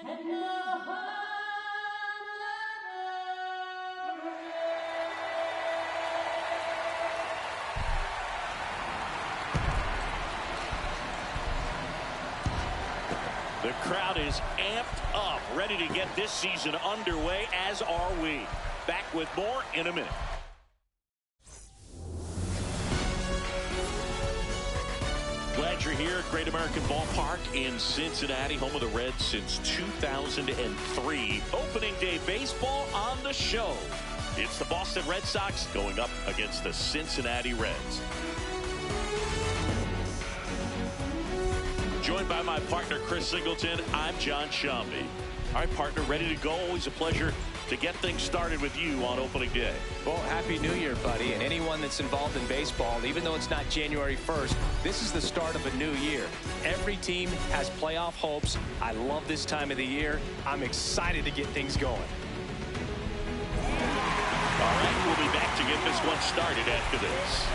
The crowd is amped up, ready to get this season underway, as are we. Back with more in a minute. Glad you're here at Great American Ballpark in Cincinnati, home of the Reds since 2003. Opening day baseball on the show. It's the Boston Red Sox going up against the Cincinnati Reds. Joined by my partner, Chris Singleton, I'm John Shambi. All right, partner, ready to go. Always a pleasure to get things started with you on opening day. Well, Happy New Year, buddy. And anyone that's involved in baseball, even though it's not January 1st, this is the start of a new year. Every team has playoff hopes. I love this time of the year. I'm excited to get things going. All right, we'll be back to get this one started after this.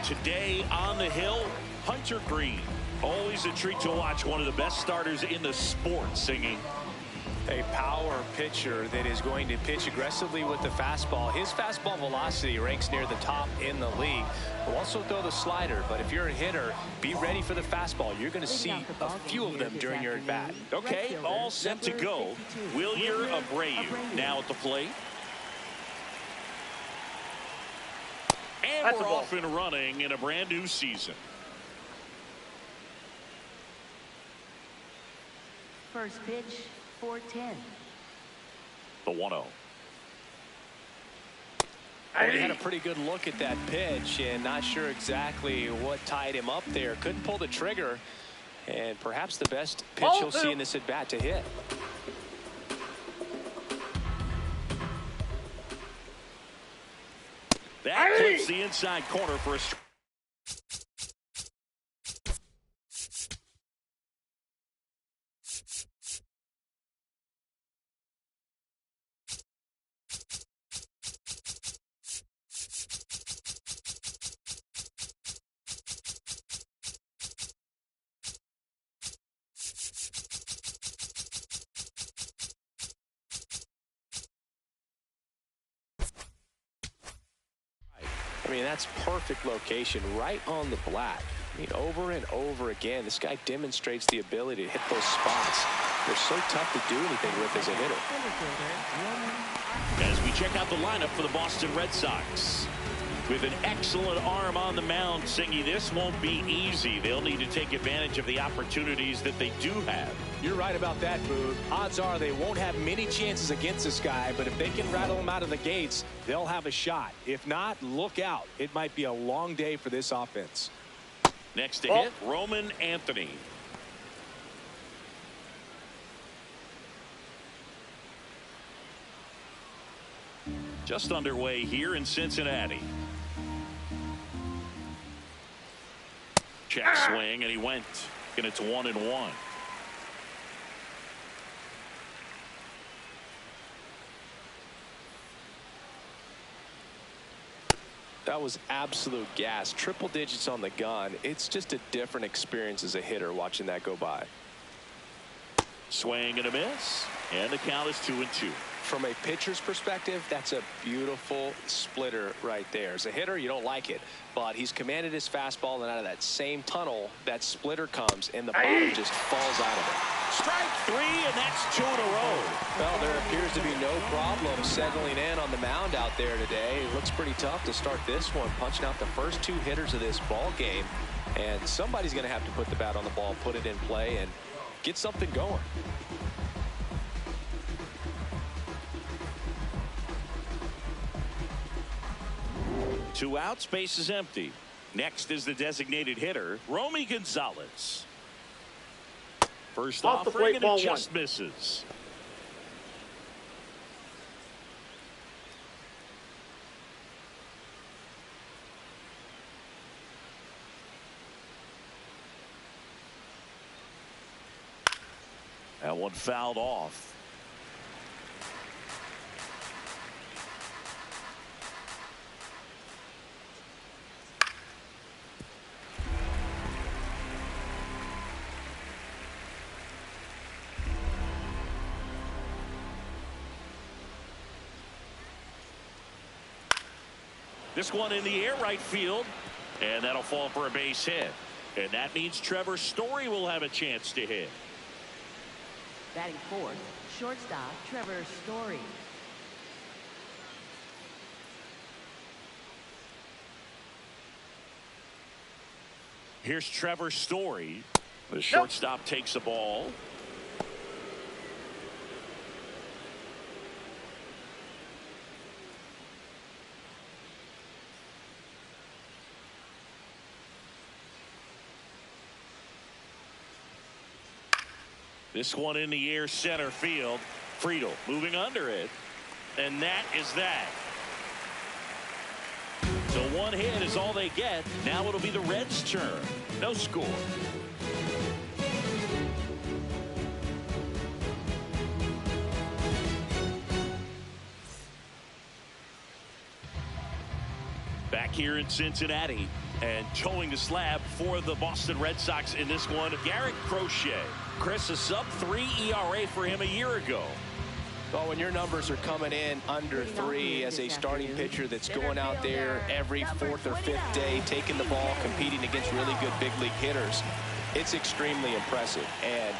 Today on the hill, Hunter Green. Always a treat to watch one of the best starters in the sport singing. A power pitcher that is going to pitch aggressively with the fastball. His fastball velocity ranks near the top in the league. Will also throw the slider, but if you're a hitter, be ready for the fastball. You're going to see a few of them during your at-bat. Okay, all set to go. Wilyer Abreu now at the plate. And we're off and running in a brand new season. First pitch, 4-10. The 1-0. Well, he had a pretty good look at that pitch and not sure exactly what tied him up there. Couldn't pull the trigger, and perhaps the best pitch you'll see in this at bat to hit. That clips the inside corner for a strike. I mean, that's perfect location right on the black. I mean, over and over again, this guy demonstrates the ability to hit those spots. They're so tough to do anything with as a hitter. As we check out the lineup for the Boston Red Sox. With an excellent arm on the mound, Singy, this won't be easy. They'll need to take advantage of the opportunities that they do have. You're right about that, Boog. Odds are they won't have many chances against this guy, but if they can rattle him out of the gates, they'll have a shot. If not, look out. It might be a long day for this offense. Next to hit, Roman Anthony. Just underway here in Cincinnati. Check swing, and he went. And it's 1-1. That was absolute gas. Triple digits on the gun. It's just a different experience as a hitter watching that go by. Swing and a miss. And the count is 2-2. From a pitcher's perspective, that's a beautiful splitter right there. As a hitter, you don't like it, but he's commanded his fastball, and out of that same tunnel, that splitter comes, and the bottom just falls out of it. Strike 3, and that's 2 in a row. Well, there appears to be no problem settling in on the mound out there today. It looks pretty tough to start this one, punching out the first 2 hitters of this ball game, and somebody's going to have to put the bat on the ball, put it in play, and get something going. 2 outs, base is empty. Next is the designated hitter, Romy Gonzalez. First offering, and it just misses. That one fouled off. This one in the air right field, and that'll fall for a base hit. And that means Trevor Story will have a chance to hit. Batting fourth, shortstop Trevor Story. Here's Trevor Story. The shortstop takes the ball. This one in the air center field. Friedel moving under it. And that is that. So one hit is all they get. Now it'll be the Reds' turn. No score. Back here in Cincinnati, and towing the slab for the Boston Red Sox in this one, Garrett Crochet. Chris, a sub-3 ERA for him a year ago. Well, when your numbers are coming in under 3 as a starting pitcher that's going out there every 4th or 5th day, taking the ball, competing against really good big league hitters, it's extremely impressive. And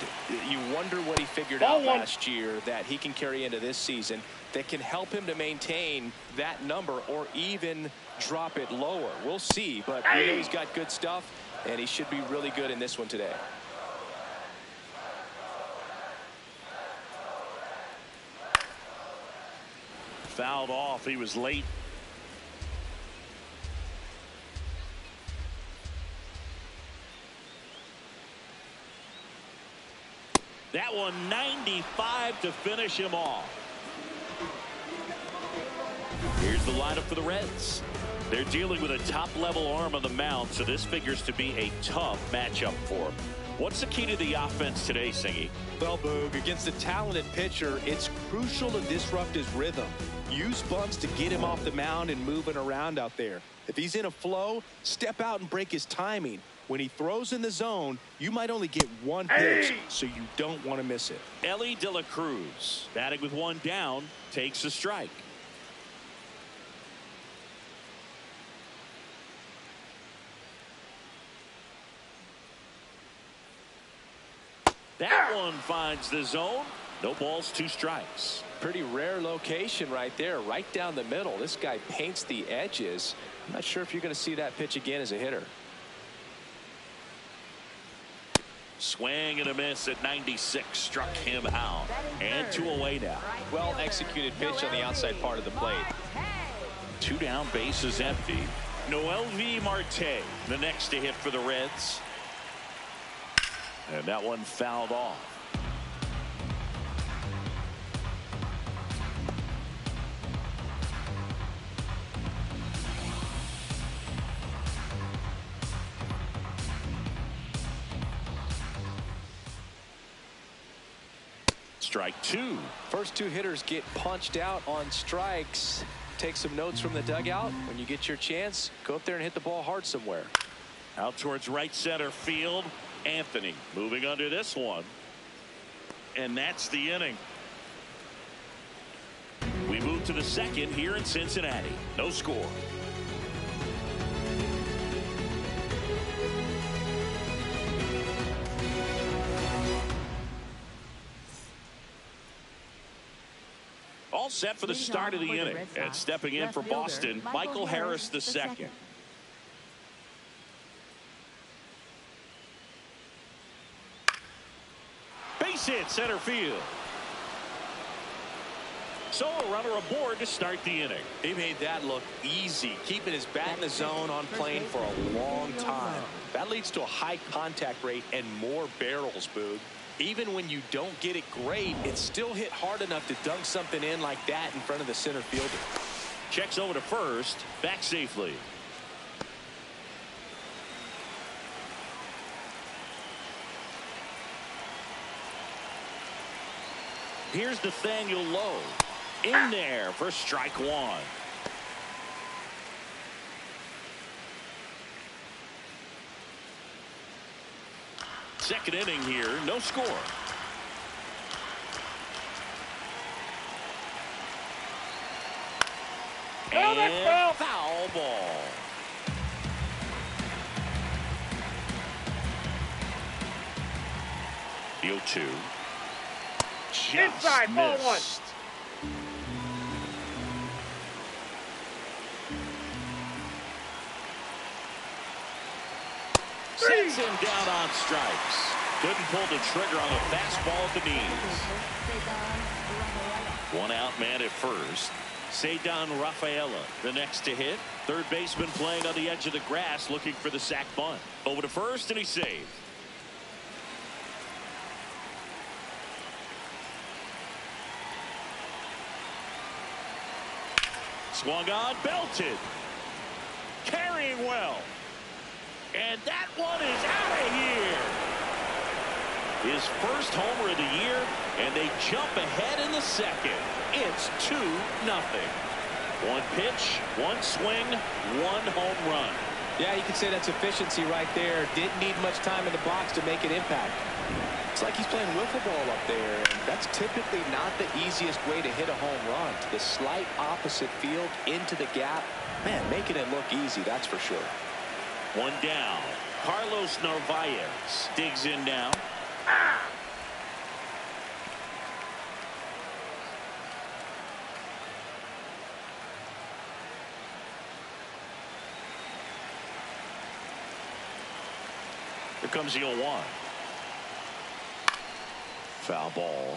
you wonder what he figured out last year that he can carry into this season that can help him to maintain that number or even drop it lower. We'll see, but we know he's got good stuff, and he should be really good in this one today. Fouled off. He was late. That one 95 to finish him off. Here's the lineup for the Reds. They're dealing with a top-level arm on the mound, so this figures to be a tough matchup for him. What's the key to the offense today, Singy? Well, Boog, against a talented pitcher, it's crucial to disrupt his rhythm. Use bunts to get him off the mound and moving around out there. If he's in a flow, step out and break his timing. When he throws in the zone, you might only get one pitch, so you don't want to miss it. Ellie De La Cruz, batting with one down, takes a strike. That one finds the zone. No balls, 2 strikes. Pretty rare location right there, right down the middle. This guy paints the edges. I'm not sure if you're going to see that pitch again as a hitter. Swing and a miss at 96. Struck him out. And 2 away now. Well executed pitch on the outside part of the plate. 2 down, bases empty. Noelvi Marte, the next to hit for the Reds. And that one fouled off. Strike 2. First 2 hitters get punched out on strikes. Take some notes from the dugout. When you get your chance, go up there and hit the ball hard somewhere. Out towards right center field. Anthony moving under this one. And that's the inning. We move to the second here in Cincinnati. No score. All set for the start of the inning. And stepping in for Boston, Michael Harris II. Base hit center field. So a runner aboard to start the inning. He made that look easy, keeping his bat in the zone on plane for a long time. That leads to a high contact rate and more barrels, Boog. Even when you don't get it great, it's still hit hard enough to dunk something in like that in front of the center fielder. Checks over to first, back safely. Here's Nathaniel Lowe in there for strike 1. Second inning here, no score. And foul ball. The 0-2. Just inside, ball one. missed. Sets him down on strikes. Couldn't pull the trigger on the fastball at the knees. One out man at first. Ceddanne Rafaela, the next to hit. Third baseman playing on the edge of the grass, looking for the sac bunt. Over to first, and he saved. Swung on, belted. Carrying well. And that one is out of here. His first homer of the year, and they jump ahead in the second. It's 2-0. One pitch, one swing, one home run. Yeah, you could say that's efficiency right there. Didn't need much time in the box to make an impact. It's like he's playing wiffle ball up there, and that's typically not the easiest way to hit a home run. To the slight opposite field, into the gap. Man, making it look easy, that's for sure. One down. Carlos Narvaez digs in now. Here comes the 0-1. Foul ball.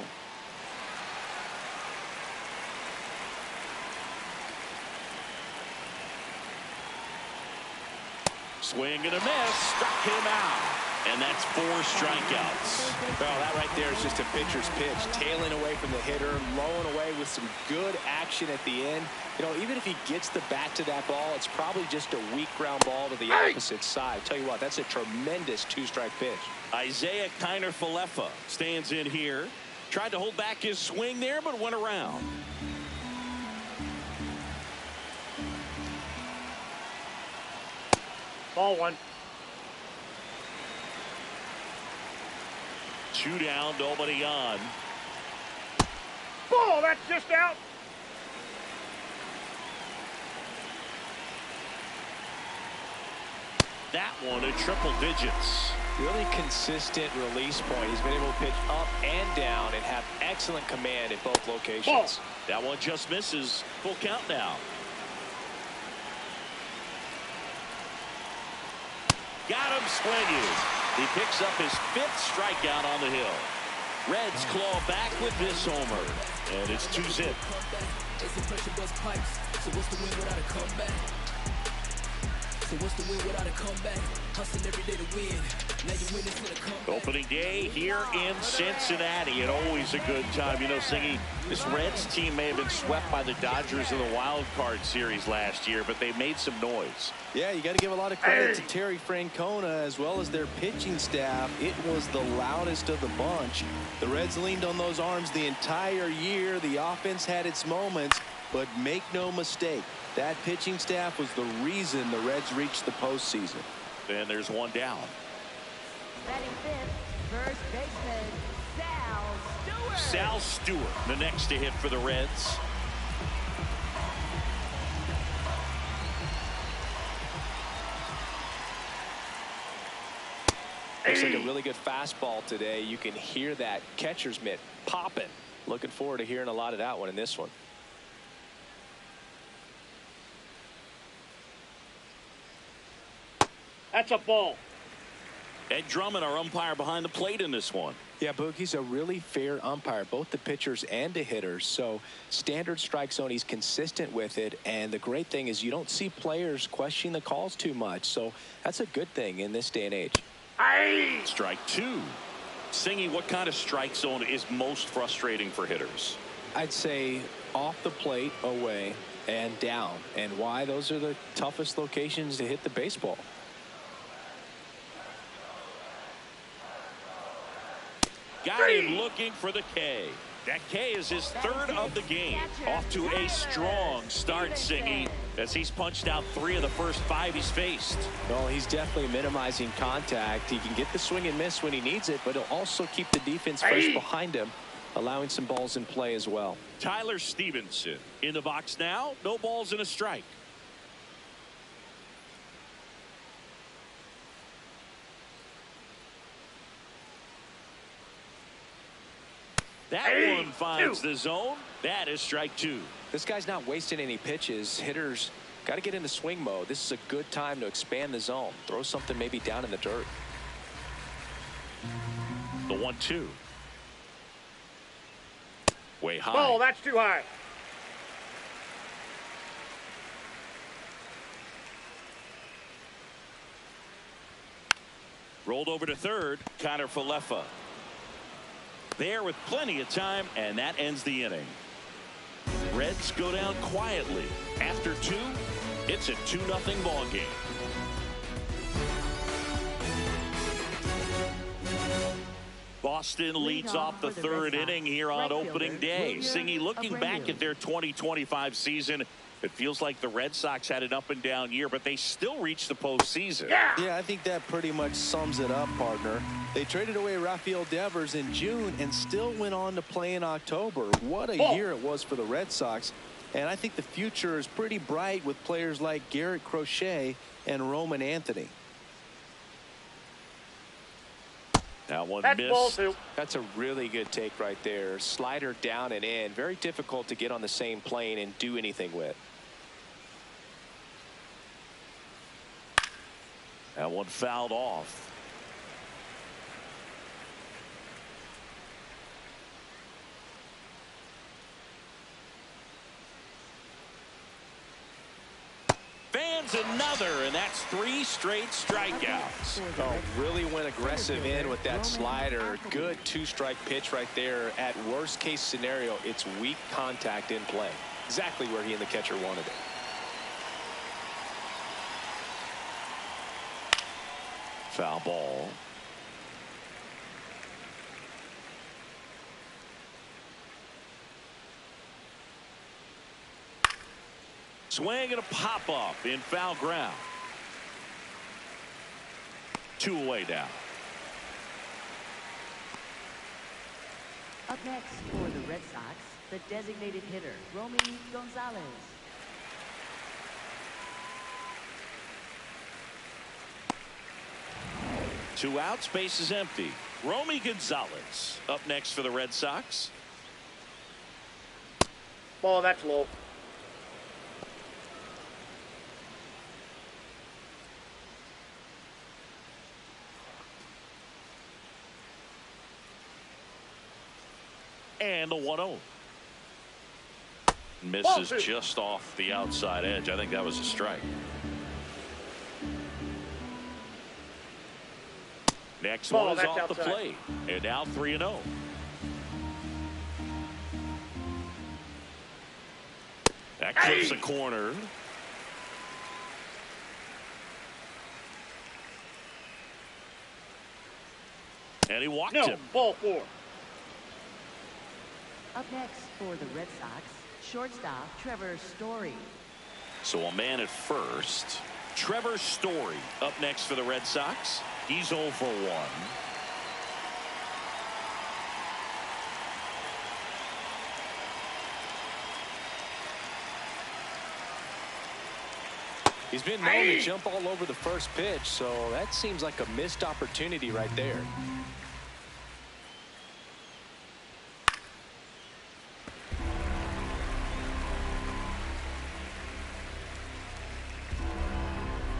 Swing and a miss. Struck him out. And that's 4 strikeouts. Well, that right there is just a pitcher's pitch. Tailing away from the hitter, blowing away with some good action at the end. You know, even if he gets the bat to that ball, it's probably just a weak ground ball to the opposite side. Tell you what, that's a tremendous 2-strike pitch. Isaiah Kiner-Falefa stands in here. Tried to hold back his swing there, but went around. Ball one. 2 down, nobody on. Ball, that's just out. That one at triple digits. Really consistent release point. He's been able to pitch up and down and have excellent command at both locations. Ball. That one just misses. Full count now. Got him swinging. He picks up his 5th strikeout on the hill. Reds claw back with this homer. And it's 2-zip. Opening day here in Cincinnati, and always a good time. You know, Singy, this Reds team may have been swept by the Dodgers in the wild card series last year, but they made some noise. Yeah, you got to give a lot of credit to Terry Francona as well as their pitching staff. It was the loudest of the bunch. The Reds leaned on those arms the entire year. The offense had its moments, but make no mistake, that pitching staff was the reason the Reds reached the postseason. And there's one down. Batting 5th, first baseman, Sal Stewart. Sal Stewart, the next to hit for the Reds. Looks like a really good fastball today. You can hear that catcher's mitt popping. Looking forward to hearing a lot of that one in this one. That's a ball. Ed Drummond, our umpire behind the plate in this one. Yeah, Boog, he's a really fair umpire, both the pitchers and the hitters. So standard strike zone, he's consistent with it. And the great thing is you don't see players questioning the calls too much. So that's a good thing in this day and age. Strike 2. Singy, what kind of strike zone is most frustrating for hitters? I'd say off the plate, away, and down. And why? Those are the toughest locations to hit the baseball. Got him looking for the K. That K is his 3rd of the game. Off to a strong start, Singy, as he's punched out 3 of the first 5 he's faced. Well, he's definitely minimizing contact. He can get the swing and miss when he needs it, but he'll also keep the defense fresh behind him, allowing some balls in play as well. Tyler Stevenson in the box now. No balls and a strike. That one finds the zone. That is strike two. This guy's not wasting any pitches. Hitters got to get into swing mode. This is a good time to expand the zone. Throw something maybe down in the dirt. The 1-2. Way high. Ball, that's too high. Rolled over to third. Connor Falefa there with plenty of time, and that ends the inning. Reds go down quietly. After two, it's a 2-0 ball game. Boston leads off the third inning here on opening day. Singy, looking back at their 2025 season, it feels like the Red Sox had an up and down year, but they still reached the postseason. Yeah, I think that pretty much sums it up, partner. They traded away Rafael Devers in June and still went on to play in October. What a year it was for the Red Sox. And I think the future is pretty bright with players like Garrett Crochet and Roman Anthony. That one That's missed. ball two. That's a really good take right there. Slider down and in. Very difficult to get on the same plane and do anything with. That one fouled off. Fans another, and that's 3 straight strikeouts. Oh, really went aggressive in with that slider. Good 2-strike pitch right there. At worst case scenario, it's weak contact in play. Exactly where he and the catcher wanted it. Foul ball. Swing and a pop-up in foul ground. 2 away now. Up next for the Red Sox, the designated hitter, Romy Gonzalez. Two outs, base is empty. Romy Gonzalez up next for the Red Sox. Ball, that's low. And the 1-0. Misses just off the outside edge. I think that was a strike. Next Ball, one is that's off the outside. plate. And now 3-0. That clips a corner. And he walked him. Ball 4. Up next for the Red Sox, shortstop Trevor Story. So a man at first. Trevor Story up next for the Red Sox. He's 0 for 1. He's been known to jump all over the first pitch, so that seems like a missed opportunity right there.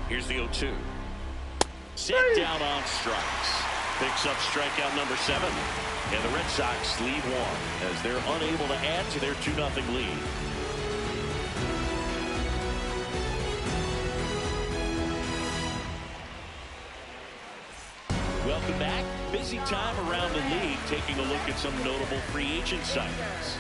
Here's the 0-2. Set down on strikes. Picks up strikeout number 7. And the Red Sox lead 1 as they're unable to add to their 2-0 lead. Welcome back. Busy time around the league, taking a look at some notable free agent signings.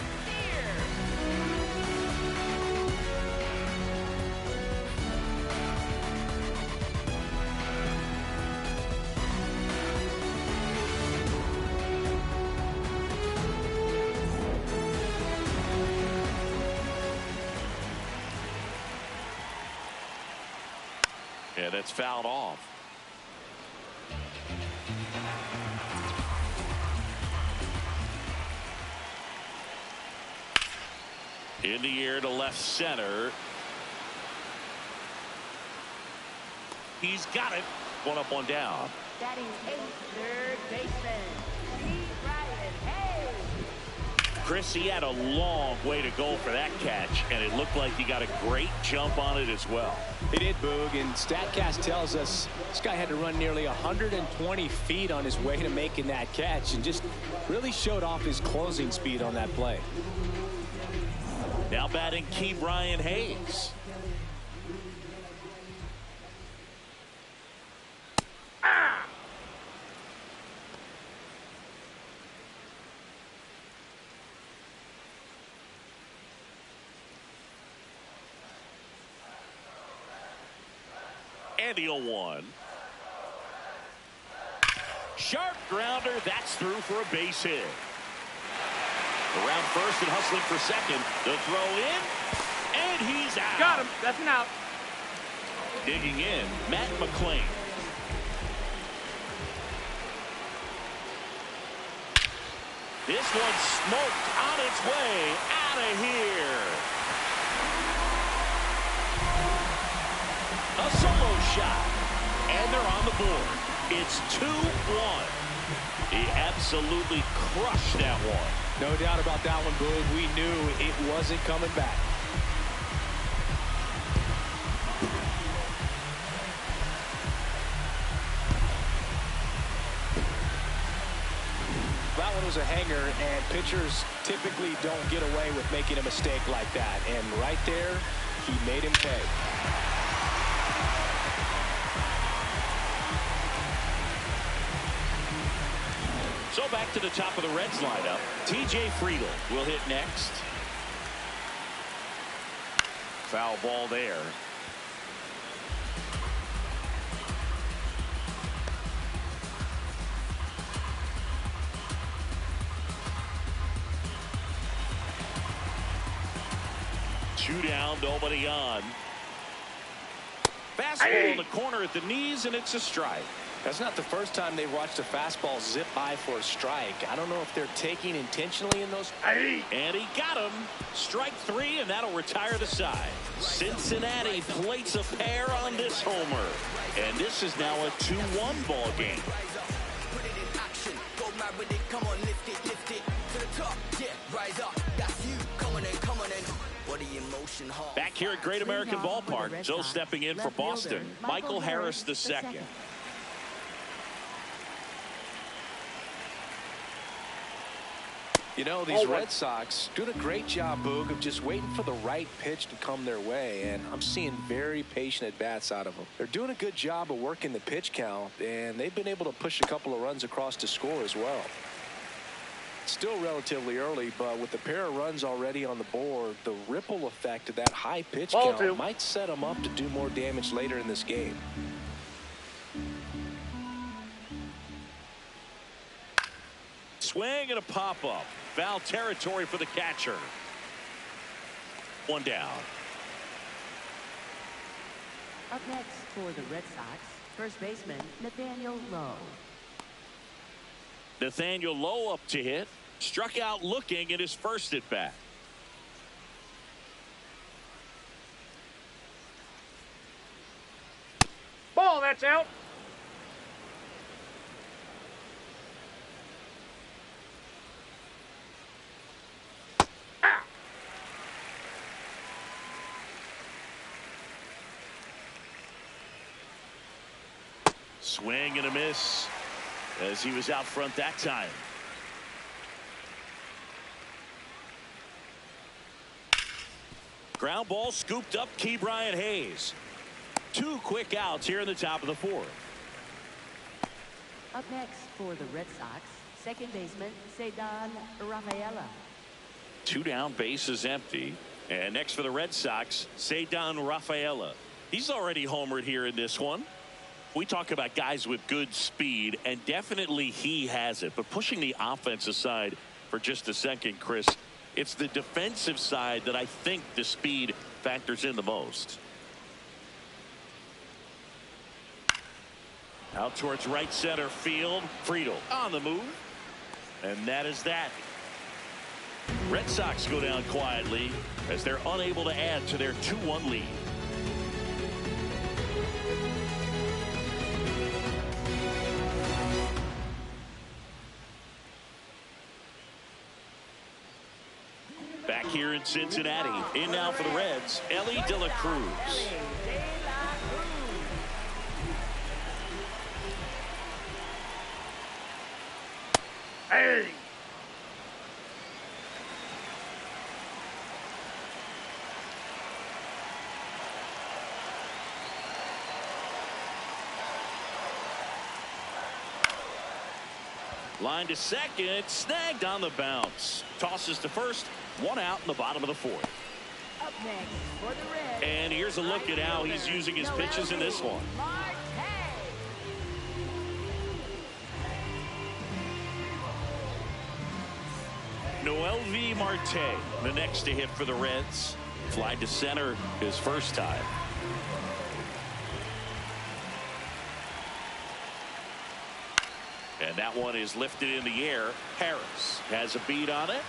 Yeah, that's fouled off. In the air to left center. He's got it. 1 up, 1 down. Batting 8th, third baseman, Ryan Hayes. Chris, he had a long way to go for that catch, and it looked like he got a great jump on it as well. He did, Boog, and StatCast tells us this guy had to run nearly 120 feet on his way to making that catch, and just really showed off his closing speed on that play. Now batting Ke'Bryan Hayes. And the 0-1. Sharp grounder. That's through for a base hit. Around first and hustling for second. The throw in. And he's out. Got him. That's an out. Digging in, Matt McClain. This one's smoked on its way out of here. A solo shot. And they're on the board. It's 2-1. He absolutely crushed that one. No doubt about that one, Boog. We knew it wasn't coming back. That one was a hanger, and pitchers typically don't get away with making a mistake like that. And right there, he made him pay. So back to the top of the Reds lineup. TJ Friedl will hit next. Foul ball there. Two down, nobody on. Fastball in the corner at the knees, and it's a strike. That's not the first time they watched a fastball zip by for a strike. I don't know if they're taking intentionally in those. And he got him. Strike three, and that'll retire the side. Cincinnati plates a pair on this homer. And this is now a 2-1 ball game. Back here at Great American Ballpark, Joe stepping in for Boston. Michael Harris II. You know, these Red Sox doing a great job, Boog, of just waiting for the right pitch to come their way, and I'm seeing very patient at-bats out of them. They're doing a good job of working the pitch count, and they've been able to push a couple of runs across to score as well. It's still relatively early, but with the pair of runs already on the board, the ripple effect of that high pitch count might set them up to do more damage later in this game. Swing and a pop-up. Foul territory for the catcher. One down. Up next for the Red Sox, first baseman Nathaniel Lowe. Nathaniel Lowe up to hit. Struck out looking at his first at bat. Ball, that's out. Swing and a miss as he was out front that time. Ground ball scooped up Ke'Bryan Hayes. Two quick outs here in the top of the fourth. Up next for the Red Sox, second baseman Ceddanne Rafaela. Two down, bases empty. And next for the Red Sox, Ceddanne Rafaela. He's already homered here in this one. We talk about guys with good speed, and definitely he has it. But pushing the offense aside for just a second, Chris, it's the defensive side that I think the speed factors in the most. Out towards right center field. Friedl on the move. And that is that. Red Sox go down quietly as they're unable to add to their 2-1 lead. in Cincinnati. In now for the Reds, Ellie De La Cruz. Hey! Line to second, snagged on the bounce. Tosses to first, one out in the bottom of the fourth. Up next for the Reds. And here's a look at how he's using his pitches in this one. Noelvi Marte, the next to hit for the Reds. Fly to center his first time. And that one is lifted in the air. Harris has a beat on it.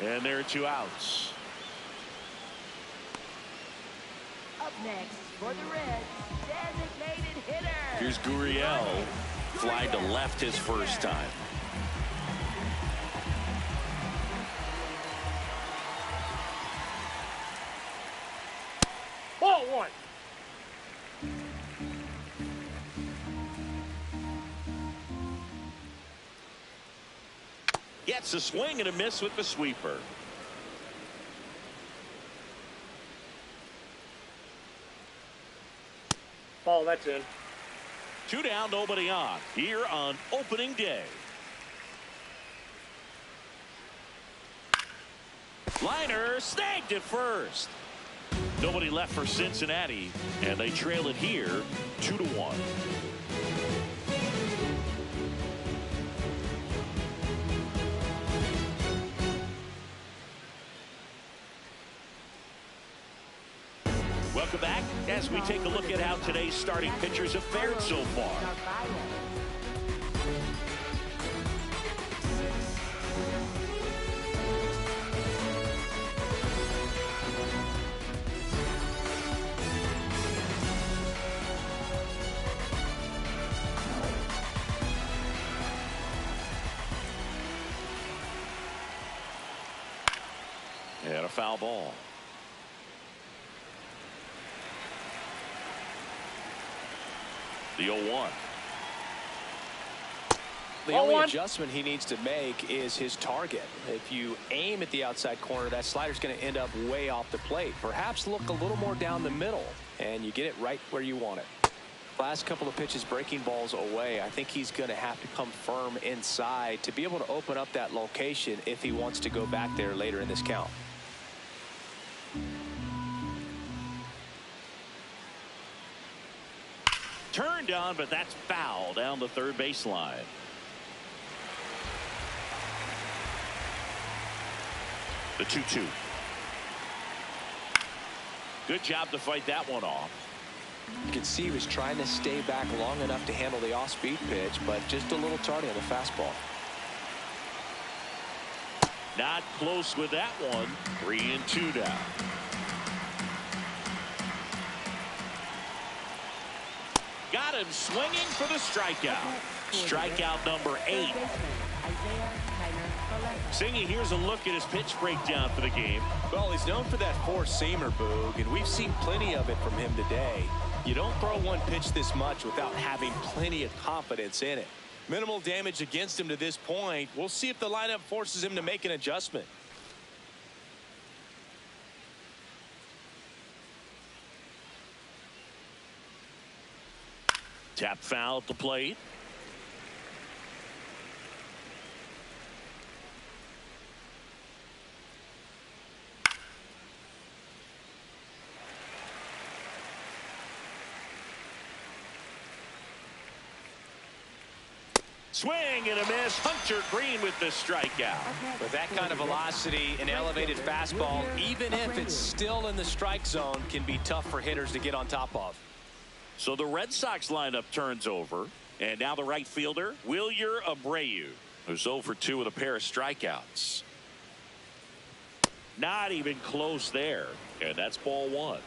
And there are two outs. Up next for the Reds, designated hitter. Here's Gurriel. Fly to left his first time. Ball one. Gets a swing and a miss with the sweeper. Ball, that's in. Two down, nobody on. Here on opening day. Liner snagged at first. Nobody left for Cincinnati, and they trail it here 2-1. Welcome back as we take a look at how today's starting pitchers have fared so far. And a foul ball. The 0-1. The only adjustment he needs to make is his target. If you aim at the outside corner, that slider's going to end up way off the plate. Perhaps look a little more down the middle, and you get it right where you want it. Last couple of pitches breaking balls away. I think he's going to have to come firm inside to be able to open up that location if he wants to go back there later in this count. Turned on, but that's foul down the third baseline. The 2-2. Good job to fight that one off. You can see he was trying to stay back long enough to handle the off-speed pitch, but just a little tardy on the fastball. Not close with that one. 3-2 down. Got him swinging for the strikeout. Strikeout number 8. Singy, here's a look at his pitch breakdown for the game. Well, he's known for that four-seamer, Boog, and we've seen plenty of it from him today. You don't throw one pitch this much without having plenty of confidence in it. Minimal damage against him to this point. We'll see if the lineup forces him to make an adjustment. Tap foul at the plate. Swing and a miss. Hunter Green with the strikeout. With that kind of velocity, an elevated fastball, even if it's still in the strike zone, can be tough for hitters to get on top of. So the Red Sox lineup turns over, and now the right fielder, Wilyer Abreu, who's 0 for 2 with a pair of strikeouts. Not even close there, and that's ball 1.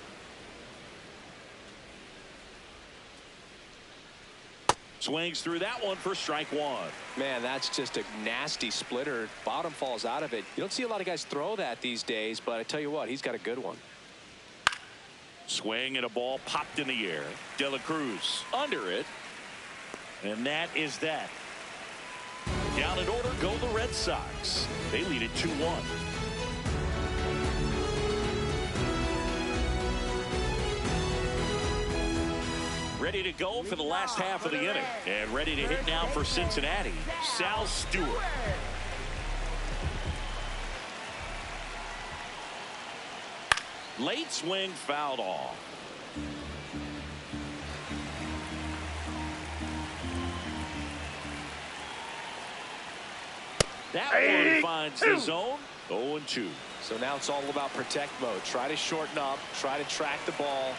Swings through that one for strike one. Man, that's just a nasty splitter. Bottom falls out of it. You don't see a lot of guys throw that these days, but I tell you what, he's got a good one. Swing and a ball popped in the air. De La Cruz under it. And that is that. Down in order go the Red Sox. They lead it 2-1. Ready to go for the last half of the inning. And ready to hit now for Cincinnati, Sal Stewart. Late swing fouled off. That one finds the zone. 0-2. So now it's all about protect mode. Try to shorten up. Try to track the ball.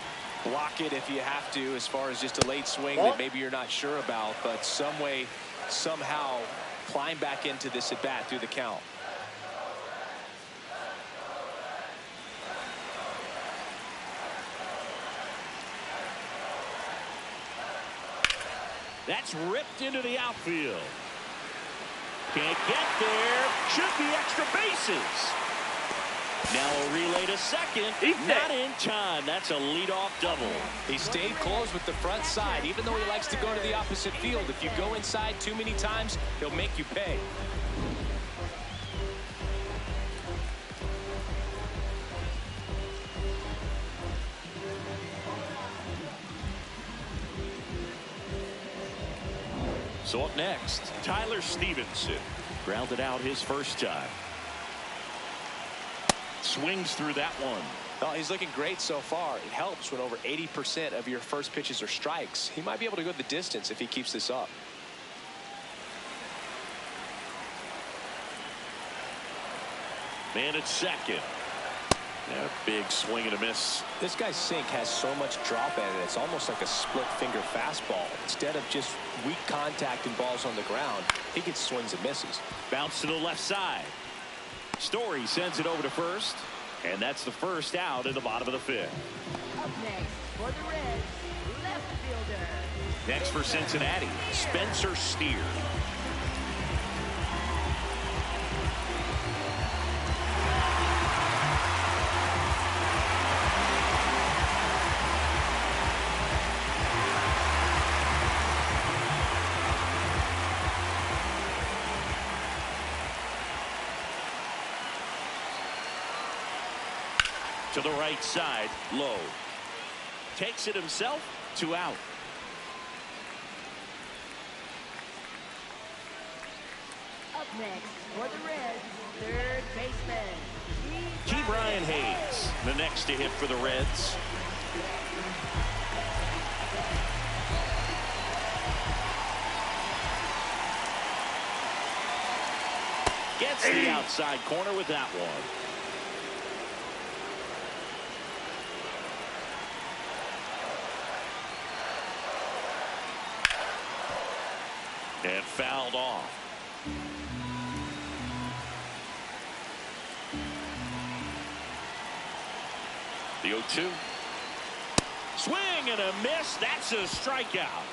Block it if you have to, as far as just a late swing that maybe you're not sure about, but some way, somehow climb back into this at bat through the count. That's ripped into the outfield. Can't get there. Should be extra bases. Now a relay to second. Not in time. That's a leadoff double. He stayed close with the front side, even though he likes to go to the opposite field. If you go inside too many times, he'll make you pay. So up next, Tyler Stevenson. Grounded out his first time. Swings through that one. Well, he's looking great so far. It helps when over 80% of your first pitches are strikes. He might be able to go the distance if he keeps this up. Man at second. Yeah, big swing and a miss. This guy's sink has so much drop in it. It's almost like a split finger fastball. Instead of just weak contact and balls on the ground, he gets swings and misses. Bounce to the left side. Story sends it over to first, and that's the first out in the bottom of the fifth. Up next for the Reds, left fielder. Next for Cincinnati, Spencer Steer. To the right side, low. Takes it himself, 2 out. Up next for the Reds, third baseman, Key Brian Hayes, the next to hit for the Reds. Gets the outside corner with that one. And fouled off. The 0-2. Swing and a miss. That's a strikeout.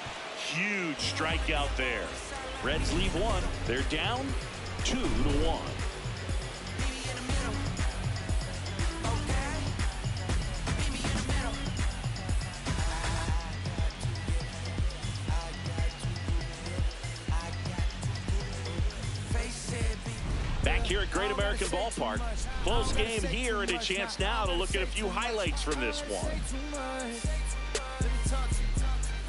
Huge strikeout there. Reds leave one. They're down 2-1. Back here at Great American Ballpark. Close game here, and a chance now to look at a few highlights from this one.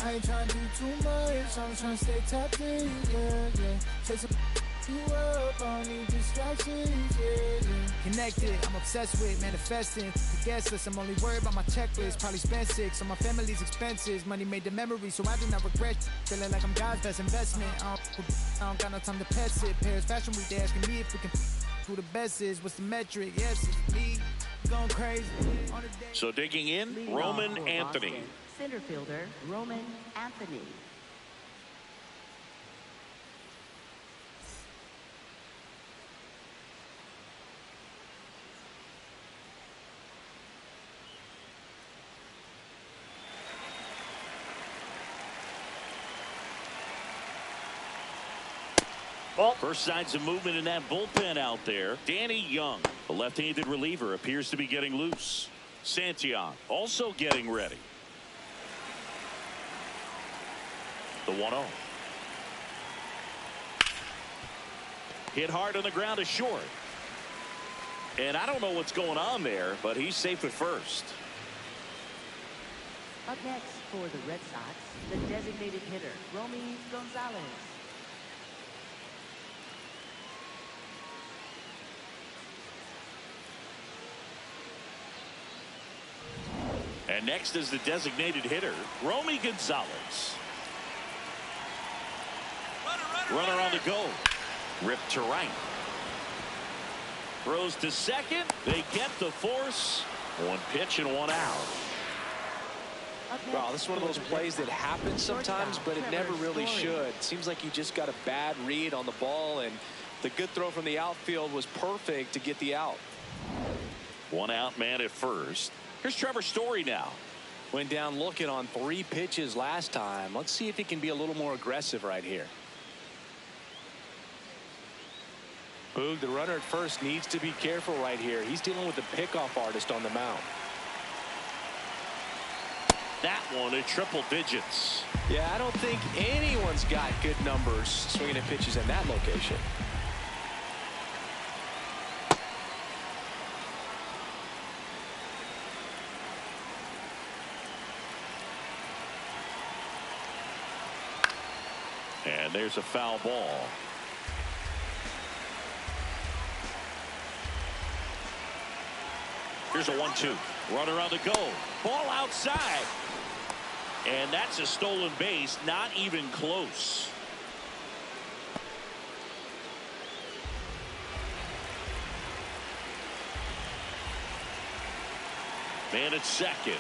I ain't trying to do too much. I'm trying to stay tapped in, yeah. Chase you up, I don't need distractions, yeah. Connected, I'm obsessed with manifesting. The guest list, I'm only worried about my checklist. Probably spent 6 on my family's expenses. Money made the memory, so I do not regret. Feeling like I'm God's best investment. I don't got no time to pass it. Paris Fashion Week, they asking me if we can who the best is. What's the metric? Yes, it's me. Going crazy. So digging in, leading Roman off for Anthony. Boston, center fielder Roman Anthony. Ball. First signs of movement in that bullpen out there. Danny Young, the left-handed reliever, appears to be getting loose. Santillan also getting ready. The 1-0. Hit hard on the ground to short. And I don't know what's going on there, but he's safe at first. Up next for the Red Sox, the designated hitter, Romy Gonzalez. And next is the designated hitter, Romy Gonzalez. Runner on the go. Ripped to right. Throws to second. They get the force. One pitch and one out. Wow, this is one of those plays that happens sometimes, but it never really should. Seems like he just got a bad read on the ball, and the good throw from the outfield was perfect to get the out. One out man at first. Here's Trevor Story now. Went down looking on 3 pitches last time. Let's see if he can be a little more aggressive right here. Boog, the runner at first, needs to be careful right here. He's dealing with the pickoff artist on the mound. That one at triple digits. Yeah, I don't think anyone's got good numbers swinging at pitches in that location. And there's a foul ball. Here's a 1-2. Runner on the go. Ball outside. And that's a stolen base. Not even close. Man at second.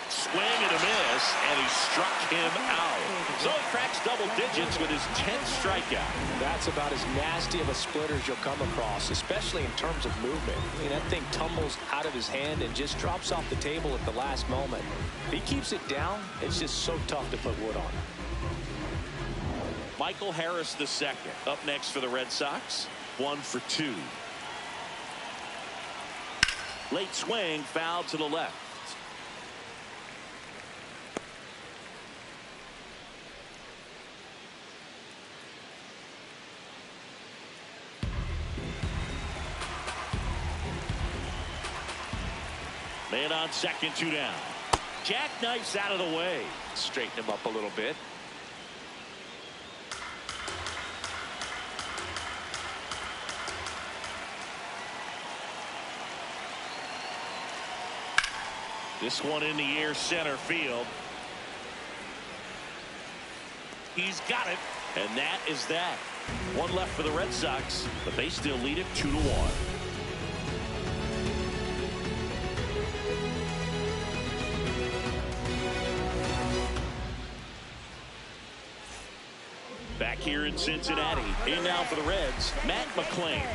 Swing and a miss, and he struck him out. So he cracks double digits with his 10th strikeout. That's about as nasty of a splitter as you'll come across, especially in terms of movement. I mean, that thing tumbles out of his hand and just drops off the table at the last moment. If he keeps it down, it's just so tough to put wood on. Michael Harris II up next for the Red Sox. 1 for 2. Late swing, foul to the left. Man on second, 2 down. Jackknifes out of the way. Straighten him up a little bit. This one in the air, center field. He's got it, and that is that. One left for the Red Sox, but they still lead it 2-1. Back here in Cincinnati, in now for the Reds, Matt McClain.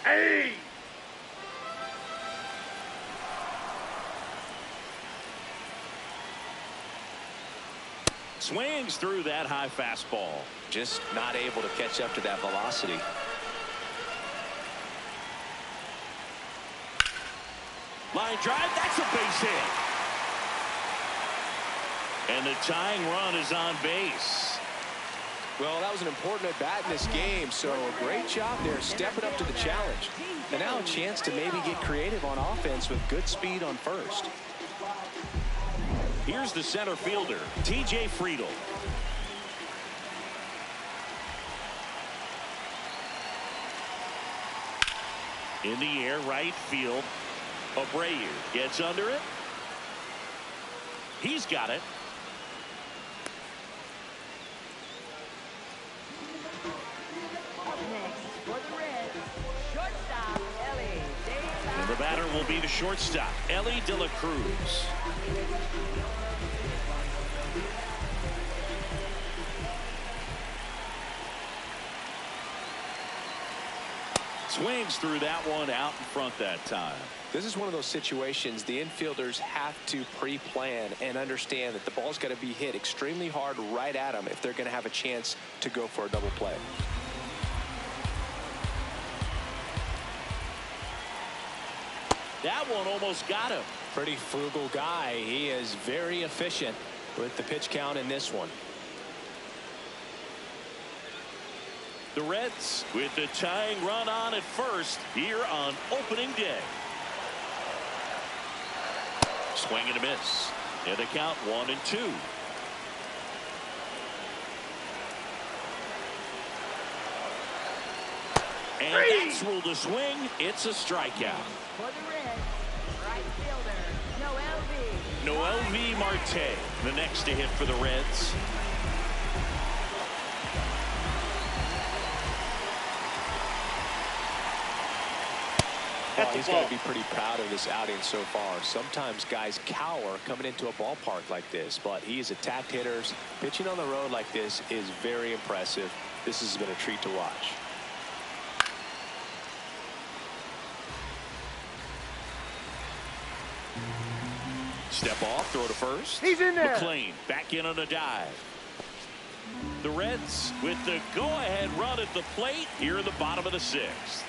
Hey! Swings through that high fastball. Just not able to catch up to that velocity. Line drive, that's a base hit. And the tying run is on base. Well, that was an important at bat in this game, so a great job there stepping up to the challenge. And now a chance to maybe get creative on offense with good speed on first. Here's the center fielder, TJ Friedl. In the air, right field. Abreu gets under it. He's got it. Up next for the Reds, shortstop Ellie De La And the batter will be the shortstop, Ellie De La Cruz. Swings through that one out in front that time. This is one of those situations the infielders have to pre-plan and understand that the ball's got to be hit extremely hard right at them if they're going to have a chance to go for a double play. That one almost got him. Pretty frugal guy. He is very efficient with the pitch count in this one. The Reds with the tying run on at first here on opening day. Swing and a miss. And the count 1-2. And that's ruled a swing. It's a strikeout. For the Reds, right fielder, Noel V. Marte, the next to hit for the Reds. Well, he's got to be pretty proud of this outing so far. Sometimes guys cower coming into a ballpark like this, but he has attacked hitters. Pitching on the road like this is very impressive. This has been a treat to watch. Step off, throw to first. He's in there. McLean back in on a dive. The Reds with the go-ahead run at the plate here in the bottom of the sixth.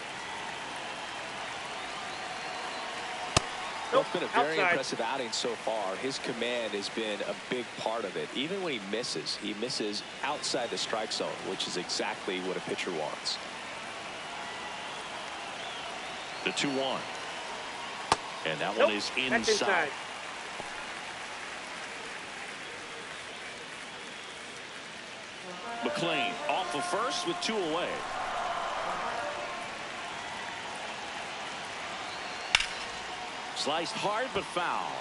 Well, it's been a very Outside. impressive outing so far. His command has been a big part of it. Even when he misses outside the strike zone, which is exactly what a pitcher wants. The 2-1. And that one is That's inside. McLean off of first with 2 away. Sliced hard but foul.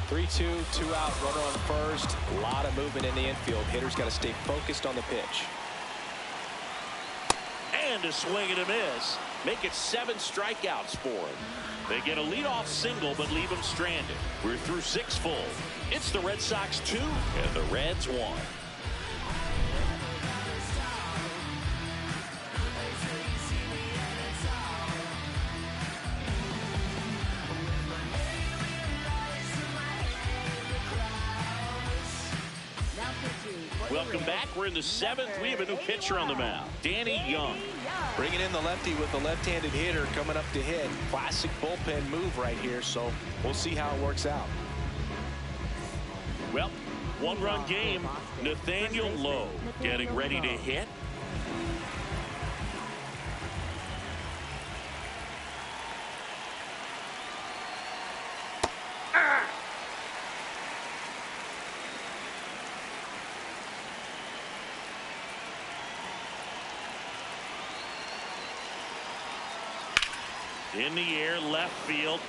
3-2, 2 out, runner on first. A lot of movement in the infield. Hitters got to stay focused on the pitch. And a swing and a miss. Make it 7 strikeouts for him. They get a leadoff single but leave him stranded. We're through 6 full. It's the Red Sox 2 and the Reds 1. Welcome back. We're in the 7th. We have a new pitcher on the mound, Danny Young. Bringing in the lefty with the left-handed hitter coming up to hit. Classic bullpen move right here, so we'll see how it works out. Well, 1-run game. Nathaniel Lowe getting ready to hit. In the air, left field,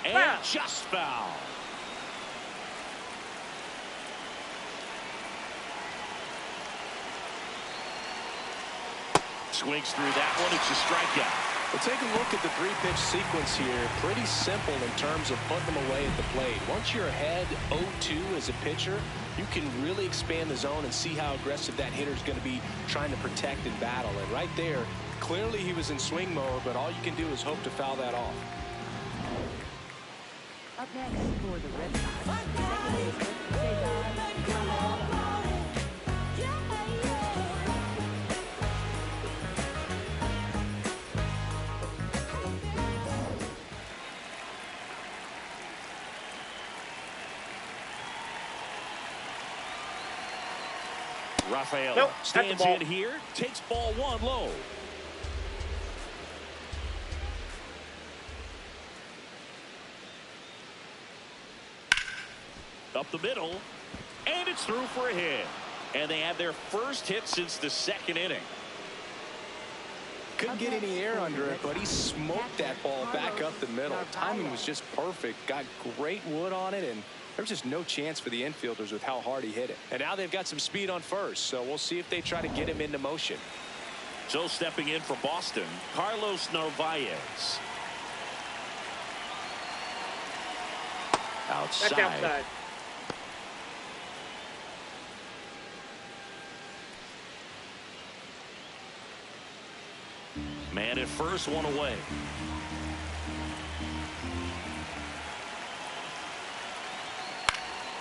and just foul. Swings through that one. It's a strikeout. Well, take a look at the 3-pitch sequence here. Pretty simple in terms of putting them away at the plate. Once you're ahead 0-2 as a pitcher, you can really expand the zone and see how aggressive that hitter is going to be trying to protect and battle. And right there, clearly he was in swing mode, but all you can do is hope to foul that off. Up next for the Red Sox, second baseman, Cesar. Rafael stands in here, takes ball 1 low. Up the middle, and it's through for a hit. And they have their first hit since the 2nd inning. Couldn't get any air under it, but he smoked that ball back up the middle. Timing was just perfect. Got great wood on it, and there was just no chance for the infielders with how hard he hit it. And now they've got some speed on first, so we'll see if they try to get him into motion. So stepping in for Boston, Carlos Narvaez. Outside. That's outside. Man at first, one away.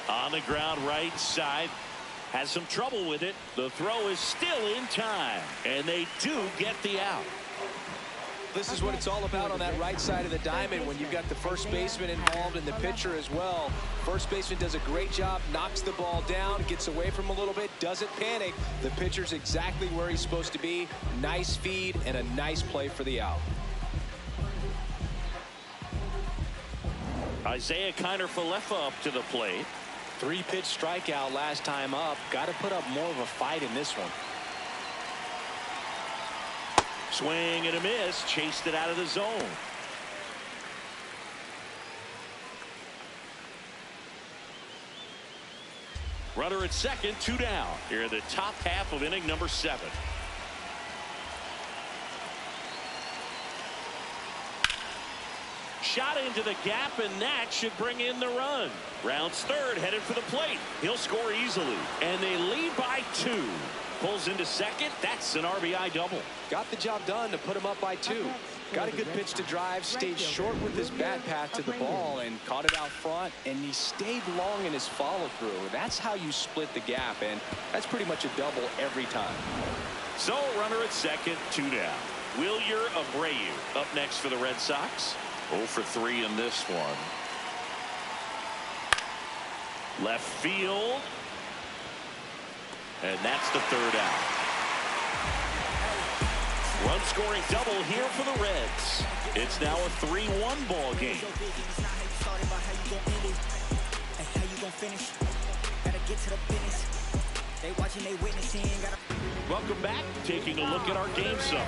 On the ground right side. Has some trouble with it. The throw is still in time. And they do get the out. This is what it's all about on that right side of the diamond when you've got the first baseman involved and the pitcher as well. First baseman does a great job, knocks the ball down, gets away from him a little bit, doesn't panic. The pitcher's exactly where he's supposed to be. Nice feed and a nice play for the out. Isaiah Kiner-Falefa up to the plate. 3-pitch strikeout last time up. Got to put up more of a fight in this one. Swing and a miss. Chased it out of the zone. Runner at second, 2 down. Here in the top half of inning number 7. Shot into the gap, and that should bring in the run. Rounds third, headed for the plate. He'll score easily, and they lead by 2. Pulls into second. That's an RBI double. Got the job done to put him up by 2. Got a good pitch to drive, stayed short with his bat path to the ball and caught it out front, and he stayed long in his follow through. That's how you split the gap, and that's pretty much a double every time. So runner at second, 2 down. Wilyer Abreu up next for the Red Sox. 0 for 3 in this one. Left field. And that's the 3rd out. Run scoring double here for the Reds. It's now a 3-1 ball game. Welcome back. Taking a look at our game summary.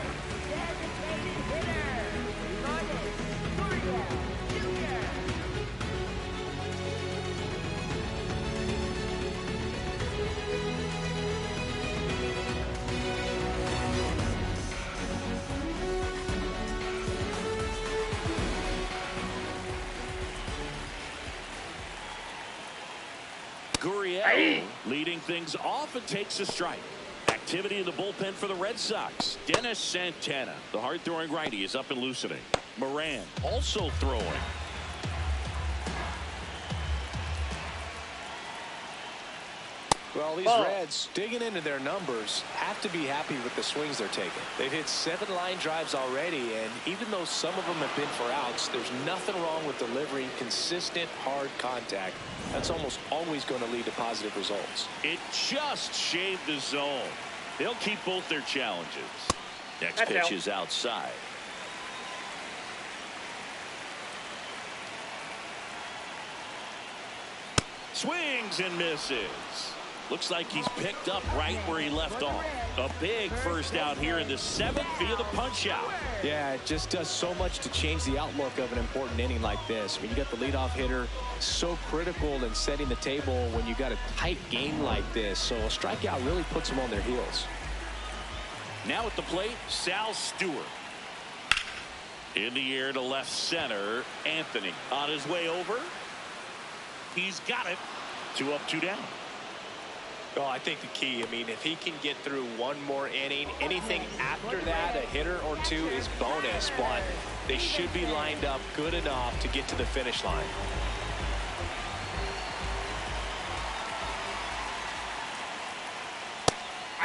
Gurriel leading things off and takes a strike. Activity in the bullpen for the Red Sox. Dennis Santana, the hard-throwing righty, is up and loosening. Moran also throwing. Well, these Reds, digging into their numbers, have to be happy with the swings they're taking. They've hit 7 line drives already, and even though some of them have been for outs, there's nothing wrong with delivering consistent, hard contact. That's almost always going to lead to positive results. It just shaved the zone. They'll keep both their challenges. Next pitch is outside. Swings and misses. Looks like he's picked up right where he left off. A big first out here in the 7th via the punch out. Yeah, it just does so much to change the outlook of an important inning like this. I mean, you got the leadoff hitter, so critical in setting the table when you got a tight game like this. So a strikeout really puts them on their heels. Now at the plate, Sal Stewart. In the air to left center, Anthony on his way over. He's got it. 2 up, 2 down. Well, I think the key, I mean, if he can get through one more inning, anything after that, a hitter or 2 is bonus, but they should be lined up good enough to get to the finish line.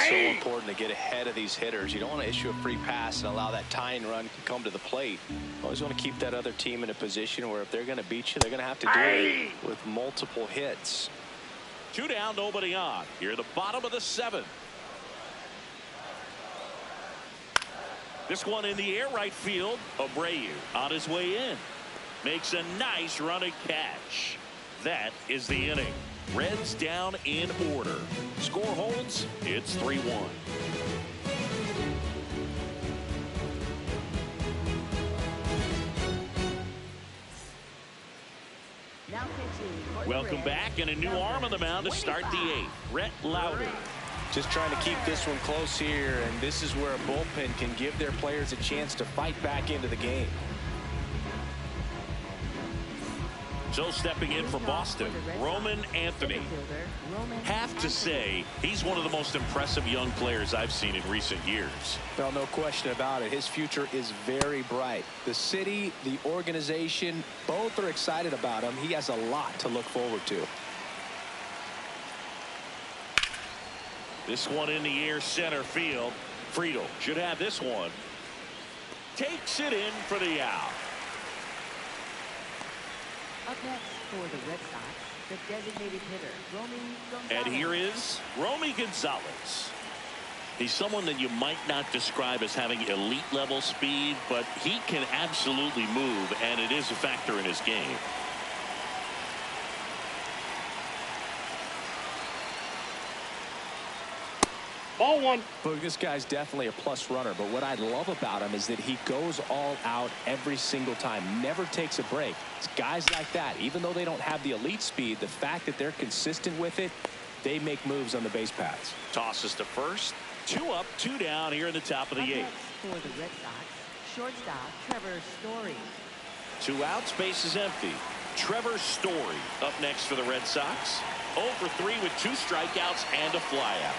So important to get ahead of these hitters. You don't want to issue a free pass and allow that tying run to come to the plate. You always want to keep that other team in a position where if they're going to beat you, they're going to have to do it with multiple hits. 2 down, nobody on. Here at the bottom of the 7th. This one in the air right field. Abreu on his way in. Makes a nice running catch. That is the inning. Reds down in order. Score holds. It's 3-1. Welcome back, and a new arm on the mound to start the 8th. Rhett Lauder. Just trying to keep this one close here, and this is where a bullpen can give their players a chance to fight back into the game. So stepping in for Boston, Roman Anthony. Have to say, he's one of the most impressive young players I've seen in recent years. Well, no question about it. His future is very bright. The city, the organization, both are excited about him. He has a lot to look forward to. This one in the air, center field. Friedel should have this one. Takes it in for the out. Up next for the Red Sox, the designated hitter, Romy Gonzalez. And here is Romy Gonzalez. He's someone that you might not describe as having elite level speed, but he can absolutely move, and it is a factor in his game. Ball one. Look, this guy's definitely a plus runner, but what I love about him is that he goes all out every single time, never takes a break. It's guys like that, even though they don't have the elite speed, the fact that they're consistent with it, they make moves on the base paths. Tosses to first. 2 up, 2 down here in the top of the 8th. For the Red Sox, shortstop Trevor Story. 2 outs, base is empty. Trevor Story up next for the Red Sox. 0 for 3 with 2 strikeouts and a flyout.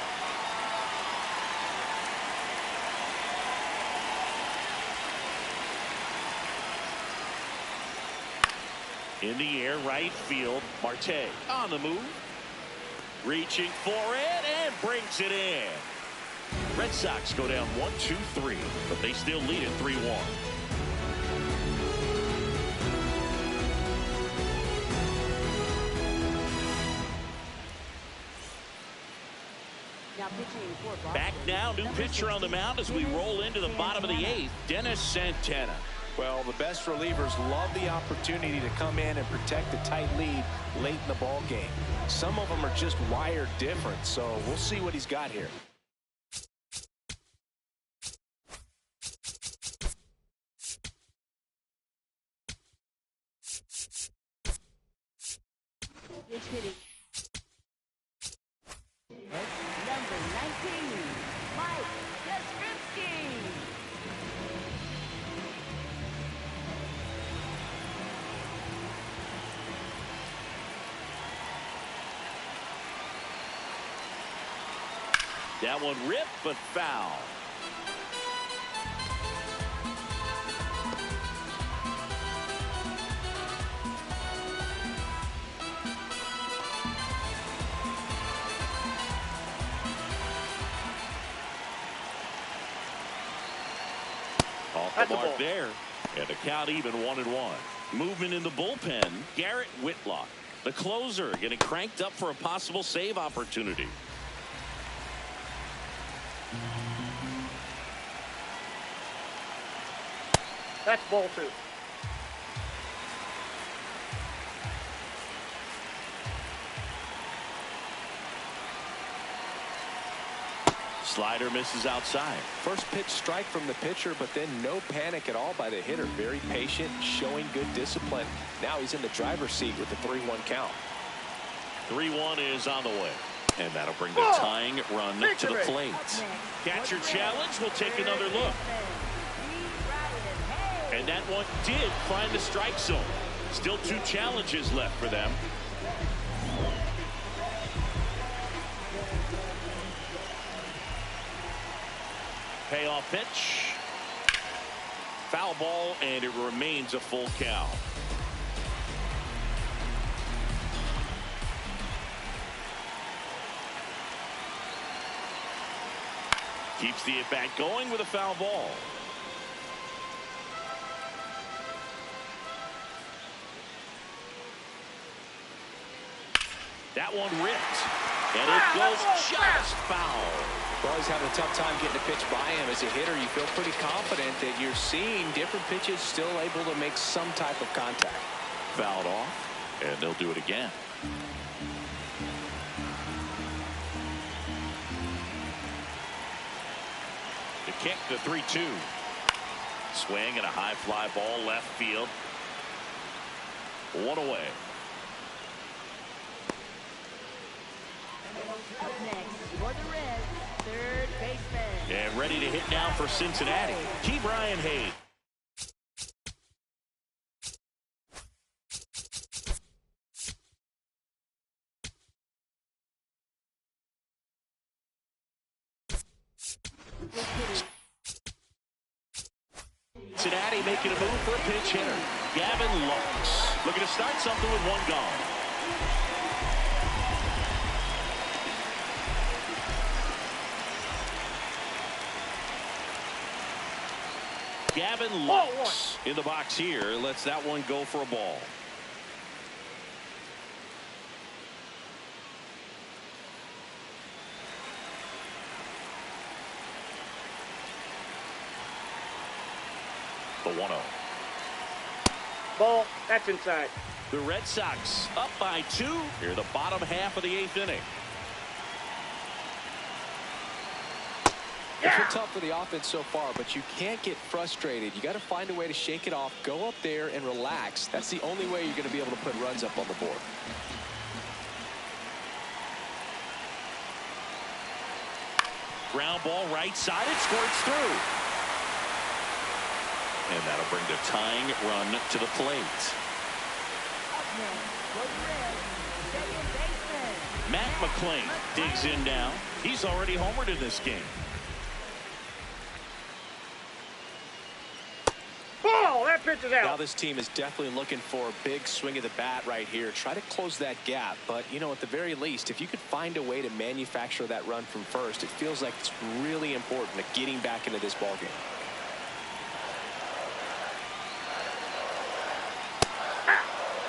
In the air, right field. Marte on the move. Reaching for it and brings it in. Red Sox go down 1-2-3, but they still lead it 3-1. Now pitching for Boston. Back now, new pitcher on the mound as we roll into the bottom of the 8th. Dennis Santana. Well, the best relievers love the opportunity to come in and protect a tight lead late in the ball game. Some of them are just wired different, so we'll see what he's got here. Pitch hitting. Number 19, Mike Yastrzemski. That one ripped, but foul. Off the mark there. And the count even 1-1. Movement in the bullpen. Garrett Whitlock, the closer, getting cranked up for a possible save opportunity. That's ball 2. Slider misses outside. First pitch strike from the pitcher, but then no panic at all by the hitter. Very patient, showing good discipline. Now he's in the driver's seat with the 3-1 count. 3-1 is on the way. And that'll bring the tying run to the plate. Catcher challenge will take another look. And that one did find the strike zone. Still 2 challenges left for them. Payoff pitch. Foul ball, and it remains a full count. Keeps the at-bat going with a foul ball. That one ripped, and it goes just foul. Well, he's having a tough time getting a pitch by him. As a hitter, you feel pretty confident that you're seeing different pitches still able to make some type of contact. Fouled off, and they'll do it again. The kick, the 3-2. Swing and a high fly ball left field. 1 away. Up next for the Reds, third baseman. And ready to hit now for Cincinnati, Ke'Bryan Hayes. Cincinnati making a move for a pinch hitter. Gavin Lux looking to start something with one gone. Gavin Lux in the box here lets that one go for a ball. The 1-0. Ball. That's inside. The Red Sox up by 2 here the bottom half of the 8th inning. It's been tough for the offense so far, but you can't get frustrated. You got to find a way to shake it off, go up there and relax. That's the only way you're going to be able to put runs up on the board. Ground ball right side. It squirts through. And that'll bring the tying run to the plate. Up next for the Reds, second baseman. Matt McClain digs in now. He's already homered in this game. Ball. That pitch is Now out. this team is definitely looking for a big swing of the bat right here. Try to close that gap. But, you know, at the very least, if you could find a way to manufacture that run from first, it feels like it's really important to getting back into this ballgame.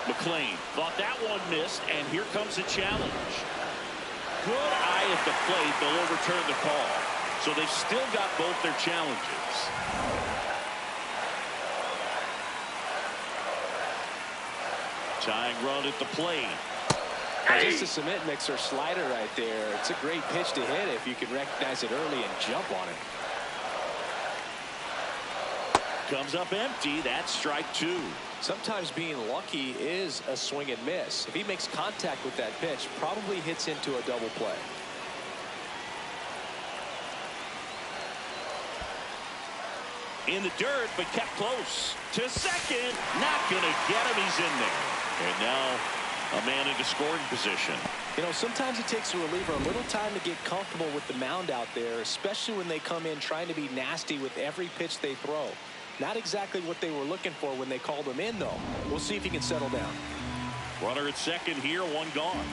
McClain thought that one missed, and here comes the challenge. Good eye at the plate. They'll overturn the call. So they've still got both their challenges. Tying run at the plate. Now, just a cement mixer slider right there. It's a great pitch to hit if you can recognize it early and jump on it. Comes up empty. That's strike 2. Sometimes being lucky is a swing and miss. If he makes contact with that pitch, probably hits into a double play. In the dirt, but kept close. To second. Not going to get him. He's in there. And now a man into scoring position. You know, sometimes it takes a reliever a little time to get comfortable with the mound out there, especially when they come in trying to be nasty with every pitch they throw. Not exactly what they were looking for when they called him in, though. We'll see if he can settle down. Runner at second here, one gone.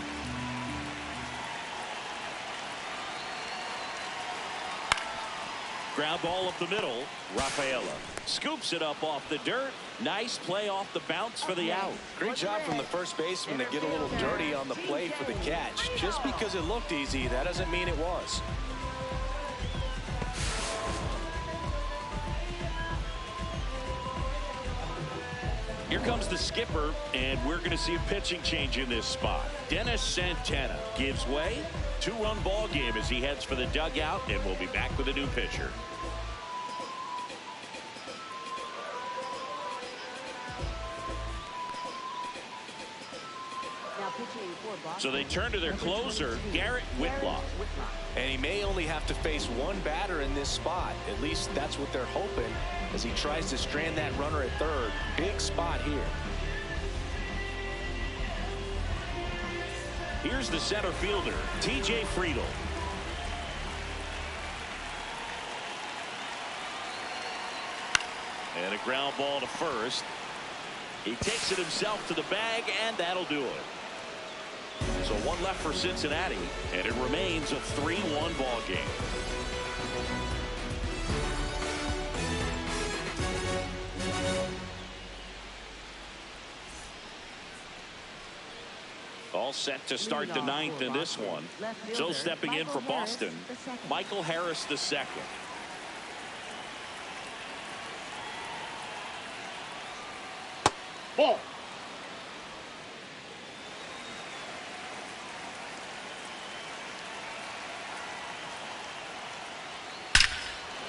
Ground ball up the middle. Rafaela scoops it up off the dirt. Nice play off the bounce for the out. Great job from the first baseman to get a little dirty on the play for the catch. Just because it looked easy, that doesn't mean it was. Here comes the skipper, and we're going to see a pitching change in this spot. Dennis Santana gives way. 2-run ball game as he heads for the dugout, and we'll be back with a new pitcher. Now pitching for Boston. So they turn to their closer, Garrett Whitlock. And he may only have to face one batter in this spot. At least that's what they're hoping as he tries to strand that runner at third. Big spot here. Here's the center fielder, T.J. Friedel. And a ground ball to first. He takes it himself to the bag, and that'll do it. So one left for Cincinnati, and it remains a 3-1 ball game. All set to start the 9th in this one. So stepping in for Boston, Michael Harris the second. Ball.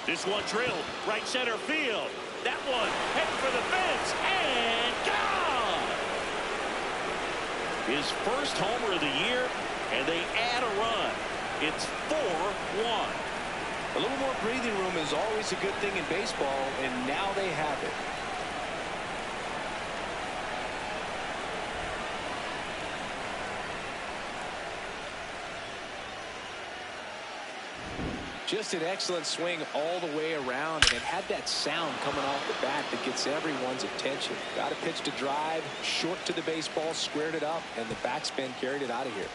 This one drilled right center field. That one heading for the fence and gone. His first homer of the year, and they add a run. It's 4-1. A little more breathing room is always a good thing in baseball, and now they have it. Just an excellent swing all the way around, and it had that sound coming off the bat that gets everyone's attention. Got a pitch to drive, short to the baseball, squared it up, and the backspin carried it out of here.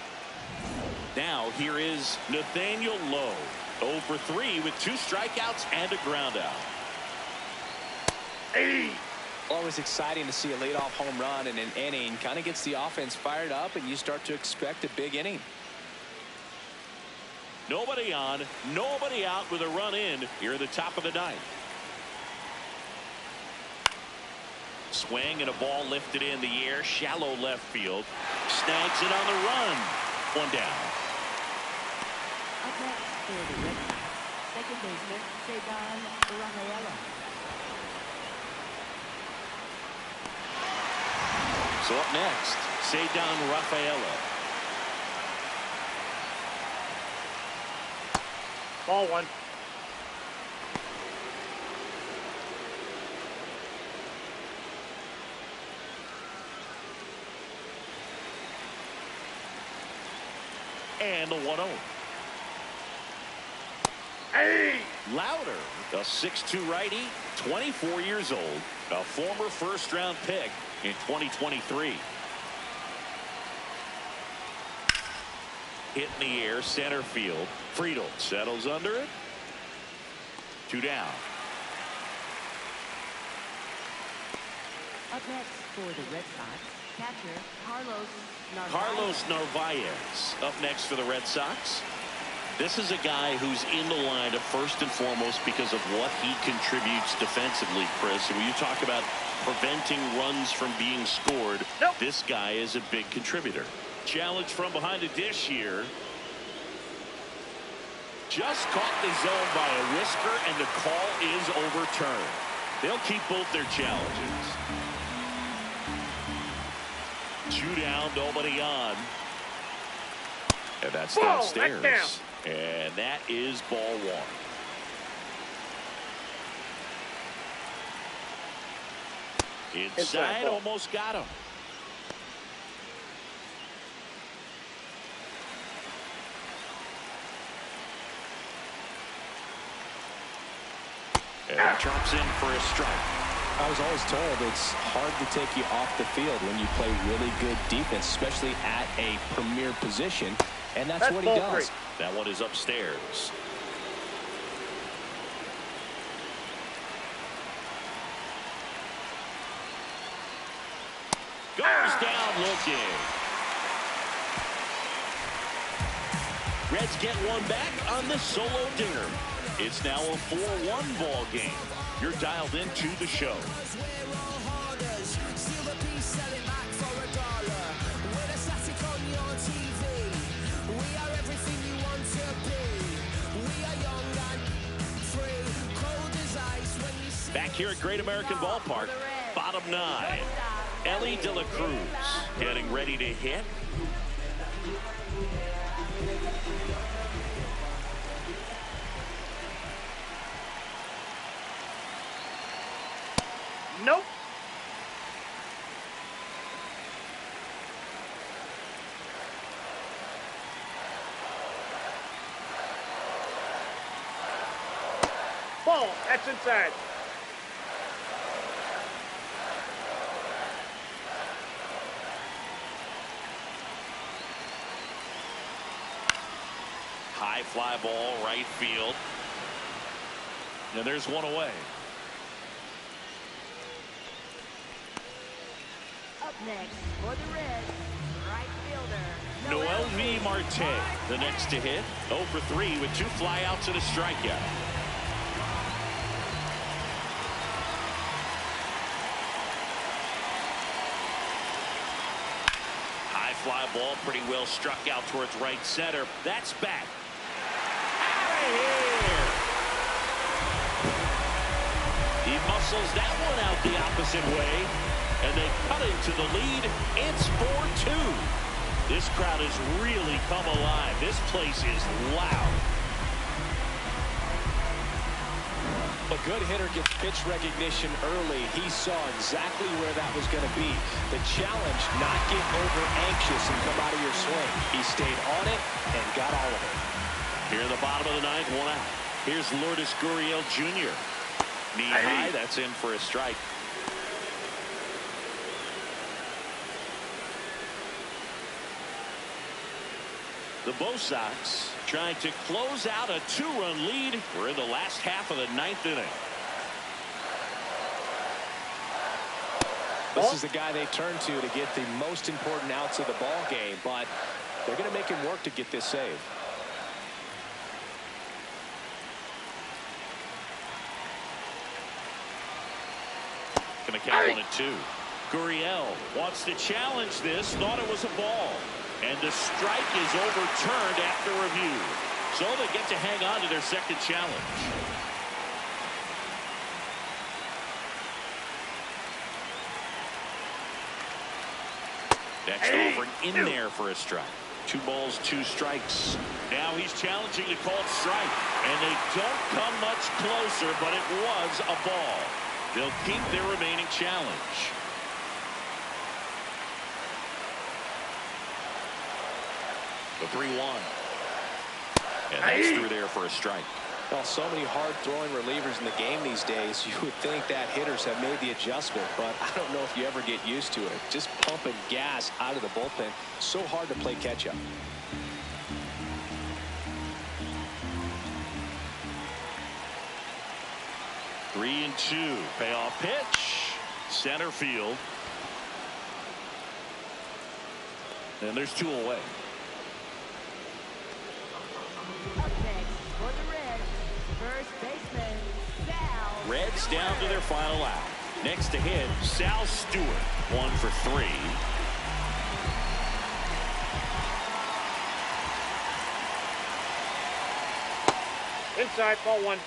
Now here is Nathaniel Lowe, 0 for 3 with 2 strikeouts and a ground out. Always exciting to see a leadoff home run in an inning. Kind of gets the offense fired up, and you start to expect a big inning. Nobody on, nobody out with a run in here at the top of the ninth. Swing and a ball lifted in the air, shallow left field. Snags it on the run. 1 down. Up next for the Red Sox, second baseman, Cedar Rafaela. So up next, Cedar Rafaela. Ball 1. And the 1-0. Louder, a 6'2 righty, 24 years old, a former first-round pick in 2023. Hit in the air, center field. Friedel settles under it. 2 down. Up next for the Red Sox, catcher Carlos Narvaez. Carlos Narvaez up next for the Red Sox. This is a guy who's in the lineup first and foremost because of what he contributes defensively, Chris. And when you talk about preventing runs from being scored, this guy is a big contributor. Challenge from behind the dish here. Just caught the zone by a whisker, and the call is overturned. They'll keep both their challenges. 2 down, nobody on. And that's downstairs. That's down. And that is ball 1. Inside, almost got him. And he drops in for a strike. I was always told it's hard to take you off the field when you play really good defense, especially at a premier position, and that's what he does. That one is upstairs. Goes down looking. Reds get one back on this solo dinger. It's now a 4-1 ball game. You're dialed into the show. Back here at Great American Ballpark, bottom 9. Ellie De La Cruz getting ready to hit. Nope. Ball. That's inside. High fly ball, right field. And there's one away. Up next for the Reds, right fielder Noel V. Marte, the next to hit. 0 for 3 with 2 flyouts and a strikeout. High fly ball, pretty well struck out towards right center. That's back. Out of here. He muscles that one out the opposite way, and they cut into the lead. It's 4-2. This crowd has really come alive. This place is loud. A good hitter gets pitch recognition early. He saw exactly where that was going to be. The challenge, not get over anxious and come out of your swing. He stayed on it and got all of it. Here in the bottom of the ninth, 1 out. Here's Lourdes Gurriel Jr. Knee high, that's in for a strike. The Bo Sox trying to close out a 2-run lead. We're in the last half of the ninth inning. This is the guy they turn to get the most important outs of the ball game, but they're going to make him work to get this save. Going to count 1-2. Gurriel wants to challenge this, thought it was a ball. And the strike is overturned after review. So they get to hang on to their second challenge. Next over and in there for a strike. 2 balls, 2 strikes. Now he's challenging the called strike. And they don't come much closer, but it was a ball. They'll keep their remaining challenge. The 3-1. And that's through there for a strike. Well, so many hard-throwing relievers in the game these days, you would think that hitters have made the adjustment, but I don't know if you ever get used to it. Just pumping gas out of the bullpen, so hard to play catch-up. Three and 2. Payoff pitch. Center field. And there's 2 away. Up next for the Reds, first baseman, Sal. Reds down to their final out. Next to hit, Sal Stewart. 1 for 3. Inside, ball 1.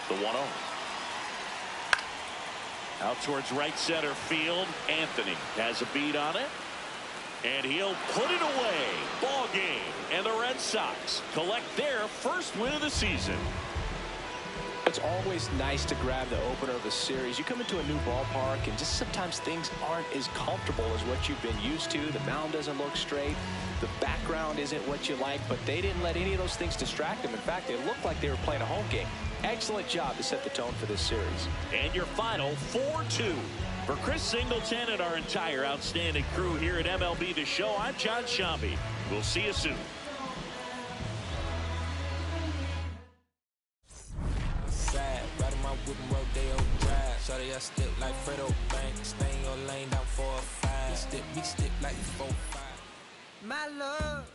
The 1-0. Out towards right center field. Anthony has a beat on it. And he'll put it away. Ball game. And the Red Sox collect their first win of the season. It's always nice to grab the opener of a series. You come into a new ballpark and just sometimes things aren't as comfortable as what you've been used to. The mound doesn't look straight. The background isn't what you like, but they didn't let any of those things distract them. In fact, they looked like they were playing a home game. Excellent job to set the tone for this series. And your final 4-2. For Chris Singleton and our entire outstanding crew here at MLB The Show, I'm John Shambi. We'll see you soon. Riding my whip and Rodeo Drive. Shawty, I step like Fredo Bank. Stay in your lane down 4 or 5. Big step like 4-5. My love.